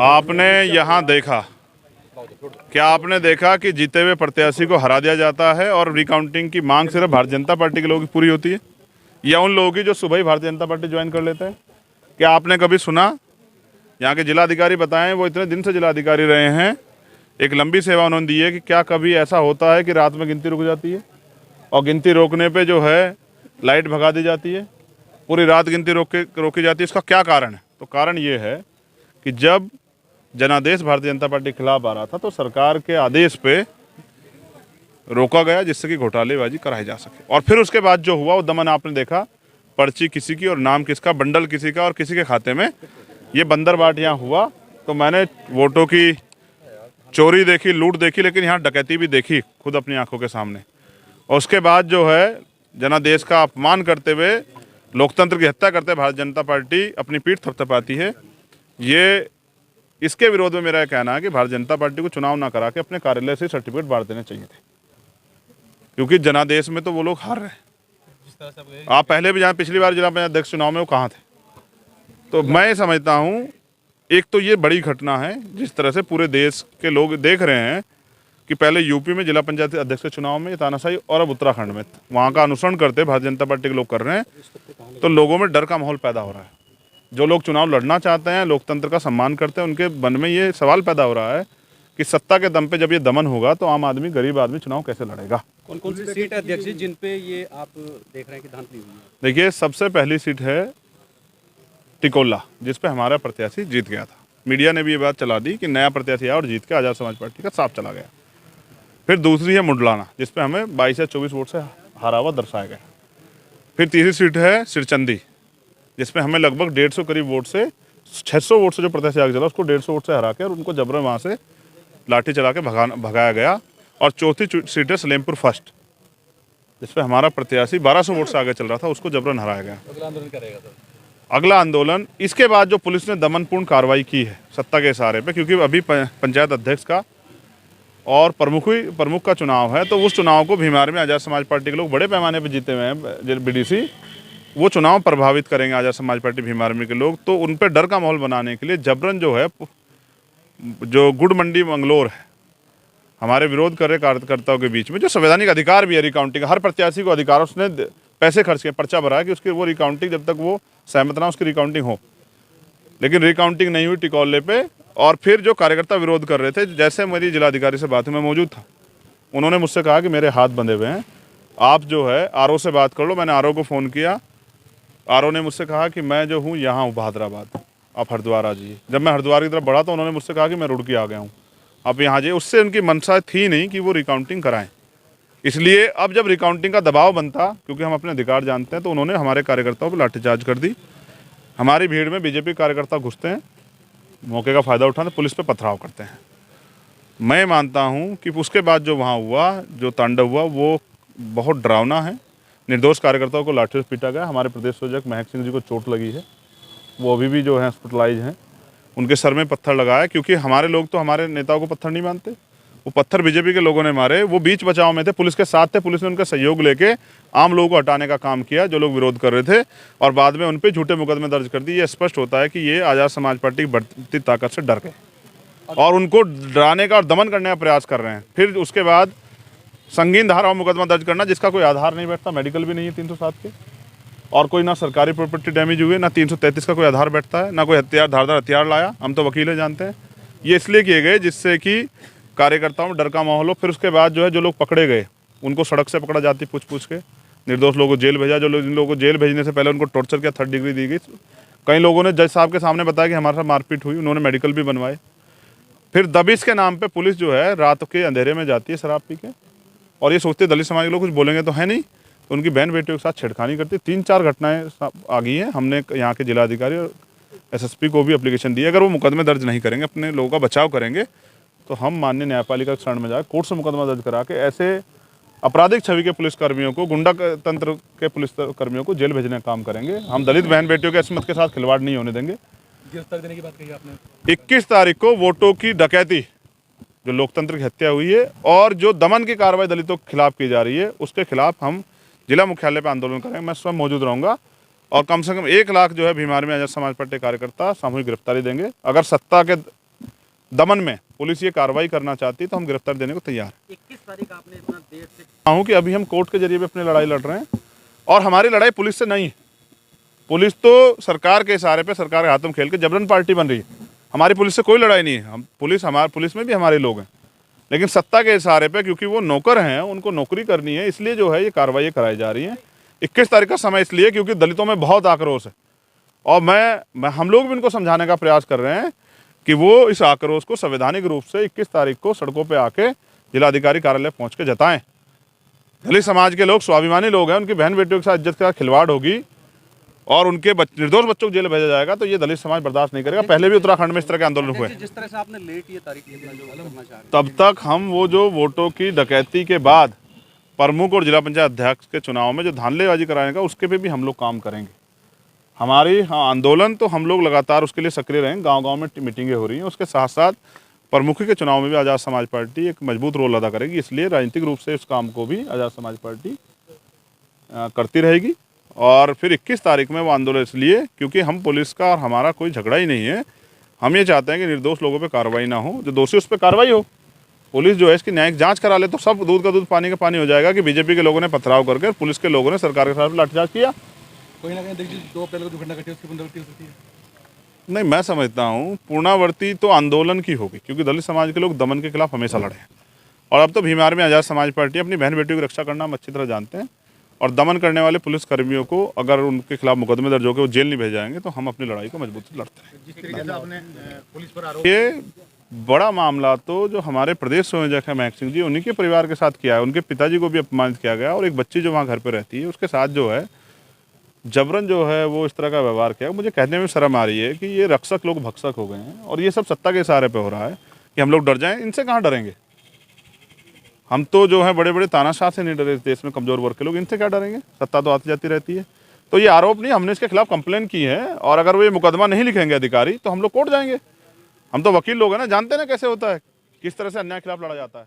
आपने यहाँ देखा, क्या आपने देखा कि जीते हुए प्रत्याशी को हरा दिया जाता है और रिकाउंटिंग की मांग सिर्फ भारतीय जनता पार्टी के लोगों की पूरी होती है, या उन लोगों की जो सुबह ही भारतीय जनता पार्टी ज्वाइन कर लेते हैं? क्या आपने कभी सुना? यहाँ के जिलाधिकारी बताएं, वो इतने दिन से जिलाधिकारी रहे हैं, एक लंबी सेवा उन्होंने दी है, कि क्या कभी ऐसा होता है कि रात में गिनती रुक जाती है और गिनती रोकने पे जो है लाइट भगा दी जाती है, पूरी रात गिनती रोकी जाती है? इसका क्या कारण है? तो कारण ये है कि जब जनादेश भारतीय जनता पार्टी के खिलाफ आ रहा था तो सरकार के आदेश पे रोका गया, जिससे कि घोटालेबाजी कराई जा सके। और फिर उसके बाद जो हुआ वो दमन आपने देखा, पर्ची किसी की और नाम किसका, बंडल किसी का और किसी के खाते में ये बंदरबाट यहाँ हुआ। तो मैंने वोटों की चोरी देखी, लूट देखी, लेकिन यहाँ डकैती भी देखी खुद अपनी आंखों के सामने। और उसके बाद जो है जनादेश का अपमान करते हुए, लोकतंत्र की हत्या करते भारतीय जनता पार्टी अपनी पीठ थपथपाती है। ये इसके विरोध में मेरा कहना है कि भारतीय जनता पार्टी को चुनाव ना करा के अपने कार्यालय से सर्टिफिकेट बांट देने चाहिए थे, क्योंकि जनादेश में तो वो लोग हार रहे हैं। आप पहले भी जाए, पिछली बार जिला पंचायत अध्यक्ष चुनाव में वो कहाँ थे? तो मैं समझता हूँ, एक तो ये बड़ी घटना है जिस तरह से पूरे देश के लोग देख रहे हैं कि पहले यूपी में जिला पंचायत अध्यक्ष के चुनाव में तानाशाही, और अब उत्तराखंड में वहाँ का अनुसरण करते भारतीय जनता पार्टी के लोग कर रहे हैं, तो लोगों में डर का माहौल पैदा हो रहा है। जो लोग चुनाव लड़ना चाहते हैं, लोकतंत्र का सम्मान करते हैं, उनके मन में ये सवाल पैदा हो रहा है कि सत्ता के दम पे जब ये दमन होगा तो आम आदमी, गरीब आदमी चुनाव कैसे लड़ेगा? कौन कौन सी सीट है अध्यक्ष जी जिन पे ये आप देख रहे हैं कि धांधली हुई है? देखिए, सबसे पहली सीट है टिकोला, जिस पे हमारा प्रत्याशी जीत गया था। मीडिया ने भी ये बात चला दी कि नया प्रत्याशी आया और जीत के आज़ाद समाज पार्टी का साफ चला गया। फिर दूसरी है मुंडलाना, जिस पे हमें 22 या 24 वोट से हारा हुआ दर्शाया गया। फिर तीसरी सीट है सिरचंदी, जिसमें हमें लगभग 150 करीब वोट से, 600 वोट से जो प्रत्याशी आगे चला उसको 150 वोट से हरा के और उनको जबरन वहाँ से लाठी चला के भगाया गया। और चौथी सीट है सलेमपुर फर्स्ट, जिसपे हमारा प्रत्याशी 1200 वोट से आगे चल रहा था, उसको जबरन हराया गया। अगला आंदोलन करेगा सर? अगला आंदोलन इसके बाद जो पुलिस ने दमनपूर्ण कार्रवाई की है सत्ता के इशारे पे, क्योंकि अभी पंचायत अध्यक्ष का और प्रमुख का चुनाव है, तो उस चुनाव को भीमार में आज़ाद समाज पार्टी के लोग बड़े पैमाने पर जीते हुए हैं बीडीसी, वो चुनाव प्रभावित करेंगे आज़ाद समाज पार्टी भीम आर्मी के लोग। तो उन पर डर का माहौल बनाने के लिए जबरन जो है, जो गुड़ मंडी मंगलोर है, हमारे विरोध कर रहे कार्यकर्ताओं के बीच में, जो संवैधानिक अधिकार भी है रिकाउंटिंग, हर प्रत्याशी को अधिकार, उसने पैसे खर्च किए, पर्चा भरा कि उसकी वो रिकाउंटिंग, जब तक वो सहमत ना उसकी रिकाउंटिंग हो, लेकिन रिकाउंटिंग नहीं हुई टिकोले पे। और फिर जो कार्यकर्ता विरोध कर रहे थे, जैसे मेरी जिलाधिकारी से बात हुई, मैं मौजूद था, उन्होंने मुझसे कहा कि मेरे हाथ बंधे हुए हैं, आप जो है आरओ से बात कर लो। मैंने आरओ को फ़ोन किया, आरओ ने मुझसे कहा कि मैं जो हूँ यहाँ हूँ बहादुराबाद, आप हरिद्वार आ जाइए। जब मैं हरिद्वार की तरफ बढ़ा तो उन्होंने मुझसे कहा कि मैं रुड़की आ गया हूँ, आप यहाँ जाइए। उससे उनकी मंशा थी नहीं कि वो रिकाउंटिंग कराएं। इसलिए अब जब रिकाउंटिंग का दबाव बनता, क्योंकि हम अपने अधिकार जानते हैं, तो उन्होंने हमारे कार्यकर्ताओं पर लाठीचार्ज कर दी। हमारी भीड़ में बीजेपी कार्यकर्ता घुसते हैं, मौके का फ़ायदा उठाते, पुलिस पे पथराव करते हैं। मैं मानता हूँ कि उसके बाद जो वहाँ हुआ, जो तांडव हुआ, वो बहुत डरावना है। निर्दोष कार्यकर्ताओं को लाठी से पीटा गया। हमारे प्रदेश संयोजक महक सिंह जी को चोट लगी है, वो अभी भी जो है हॉस्पिटलाइज हैं। उनके सर में पत्थर लगाया, क्योंकि हमारे लोग तो हमारे नेताओं को पत्थर नहीं मानते, वो पत्थर बीजेपी के लोगों ने मारे। वो बीच बचाव में थे, पुलिस के साथ थे, पुलिस ने उनका सहयोग लेके आम लोगों को हटाने का काम किया जो लोग विरोध कर रहे थे, और बाद में उन पर झूठे मुकदमे दर्ज कर दिए। ये स्पष्ट होता है कि ये आज़ाद समाज पार्टी की बढ़ती ताकत से डर गए और उनको डराने का और दमन करने का प्रयास कर रहे हैं। फिर उसके बाद संगीन धारा और मुकदमा दर्ज करना, जिसका कोई आधार नहीं बैठता, मेडिकल भी नहीं है 307 के, और कोई ना सरकारी प्रॉपर्टी डैमेज हुई, ना 333 का कोई आधार बैठता है, ना कोई धारदार हथियार लाया। हम तो वकील जानते हैं। ये इसलिए किए गए जिससे कि कार्यकर्ताओं में डर का माहौल हो। फिर उसके बाद जो है, जो लोग पकड़े गए उनको सड़क से पकड़ा जाती, पूछ के निर्दोष लोगों को जेल भेजा। जो लोग, जिन लोगों को जेल भेजने से पहले उनको टॉर्चर किया, 3rd डिग्री दी गई। कई लोगों ने जज साहब के सामने बताया कि हमारे साथ मारपीट हुई, उन्होंने मेडिकल भी बनवाए। फिर दबिश के नाम पे पुलिस जो है रात के अंधेरे में जाती है शराब पी के, और ये सोचते दलित समाज के लोग कुछ बोलेंगे तो है नहीं, तो उनकी बहन बेटियों के साथ छेड़खानी करती। 3-4 घटनाएं आ गई हैं। हमने यहाँ के जिलाधिकारी और एसएसपी को भी एप्लीकेशन दी है। अगर वो मुकदमे दर्ज नहीं करेंगे, अपने लोगों का बचाव करेंगे, तो हम माननीय न्यायपालिका के शरण में जाए, कोर्ट से मुकदमा दर्ज करा के ऐसे आपराधिक छवि के पुलिसकर्मियों को, गुंडा तंत्र के पुलिसकर्मियों को जेल भेजने का काम करेंगे। हम दलित बहन बेटियों के अस्मत के साथ खिलवाड़ नहीं होने देंगे। गिरफ्तार देने की बात कही आपने। 21 तारीख को वोटों की डकैती, जो लोकतंत्र की हत्या हुई है, और जो दमन की कार्रवाई दलितों के खिलाफ की जा रही है, उसके खिलाफ हम जिला मुख्यालय पर आंदोलन करेंगे। मैं स्वयं मौजूद रहूँगा। और कम से कम 1 लाख जो है भीमार में आजाद समाज पार्टी कार्यकर्ता सामूहिक गिरफ्तारी देंगे। अगर सत्ता के दमन में पुलिस ये कार्रवाई करना चाहती है तो हम गिरफ्तार देने को तैयार हैं। 21 तारीख आपने इतना देर से हूँ कि अभी हम कोर्ट के जरिए भी अपनी लड़ाई लड़ रहे हैं और हमारी लड़ाई पुलिस से नहीं है। पुलिस तो सरकार के इशारे पे, सरकार के हाथों में खेल के जबरन पार्टी बन रही है। हमारी पुलिस से कोई लड़ाई नहीं है। हम पुलिस में भी हमारे लोग हैं, लेकिन सत्ता के इशारे पे, क्योंकि वो नौकर हैं, उनको नौकरी करनी है, इसलिए जो है ये कार्रवाई कराई जा रही है। 21 तारीख का समय इसलिए क्योंकि दलितों में बहुत आक्रोश है और हम लोग भी उनको समझाने का प्रयास कर रहे हैं कि वो इस आक्रोश को संवैधानिक रूप से 21 तारीख को सड़कों पे आके जिलाधिकारी कार्यालय पहुंच के जताएं। दलित समाज के लोग स्वाभिमानी लोग हैं, उनकी बहन बेटियों के साथ इज्जत का खिलवाड़ होगी और उनके निर्दोष बच्चों को जेल भेजा जाएगा तो ये दलित समाज बर्दाश्त नहीं करेगा। पहले भी उत्तराखंड में इस तरह के आंदोलन हुए। जिस तरह से आपने लेट ये तारीख इतना जो करना चाह रहे तब तक हम वो जो वोटों की डकैती के बाद प्रमुख और जिला पंचायत अध्यक्ष के चुनाव में जो धांधलेबाजी कराने का, उसके पे भी हम लोग काम करेंगे। हमारी आंदोलन तो हम लोग लगातार उसके लिए सक्रिय रहेंगे। गांव-गांव में मीटिंगें हो रही हैं, उसके साथ साथ प्रमुखी के चुनाव में भी आज़ाद समाज पार्टी एक मजबूत रोल अदा करेगी। इसलिए राजनीतिक रूप से इस काम को भी आज़ाद समाज पार्टी करती रहेगी। और फिर 21 तारीख में वो आंदोलन इसलिए क्योंकि हम पुलिस का और हमारा कोई झगड़ा ही नहीं है। हम ये चाहते हैं कि निर्दोष लोगों पे कार्रवाई ना हो, जो दोषी उस पर कार्रवाई हो। पुलिस जो है इसकी न्यायिक जांच करा ले तो सब दूध का दूध पानी का पानी हो जाएगा कि बीजेपी के लोगों ने पथराव करके पुलिस के लोगों ने सरकार के साथ लाठीचार्ज किया। कोई ना कहीं देखिए 2 अप्रैल को जो घटना घटी उसकी पुनरावृत्ति हो सकती है। नहीं, मैं समझता हूँ पूर्णावर्ती तो आंदोलन की होगी, क्योंकि दलित समाज के लोग दमन के खिलाफ हमेशा लड़े हैं और अब तो भीमार में आज़ाद समाज पार्टी अपनी बहन बेटियों की रक्षा करना हम अच्छी तरह जानते हैं। और दमन करने वाले पुलिस कर्मियों को अगर उनके खिलाफ मुकदमे दर्ज होकर वो जेल नहीं भेज जाएंगे तो हम अपनी लड़ाई को मजबूती से लड़ते हैं। जिस तरीके से आपने पुलिस पर आरोप, ये बड़ा मामला तो जो हमारे प्रदेश संयोजक है महक सिंह जी, उन्हीं के परिवार के साथ किया है। उनके पिताजी को भी अपमानित किया गया और एक बच्ची जो वहाँ घर पर रहती है उसके साथ जो है जबरन जो है वो इस तरह का व्यवहार किया। मुझे कहने में शर्म आ रही है कि ये रक्षक लोग भक्षक हो गए हैं और ये सब सत्ता के इशारे पे हो रहा है कि हम लोग डर जाएं। इनसे कहाँ डरेंगे? हम तो जो है बड़े बड़े तानाशाह से नहीं डरे। इस देश में कमजोर वर्ग के लोग, इनसे क्या डरेंगे? सत्ता तो आती जाती रहती है। तो ये आरोप नहीं, हमने इसके खिलाफ कंप्लेन की है और अगर वो ये मुकदमा नहीं लिखेंगे अधिकारी तो हम लोग कोर्ट जाएंगे। हम तो वकील लोग हैं ना, जानते हैं ना कैसे होता है, किस तरह से अन्याय के खिलाफ लड़ा जाता है।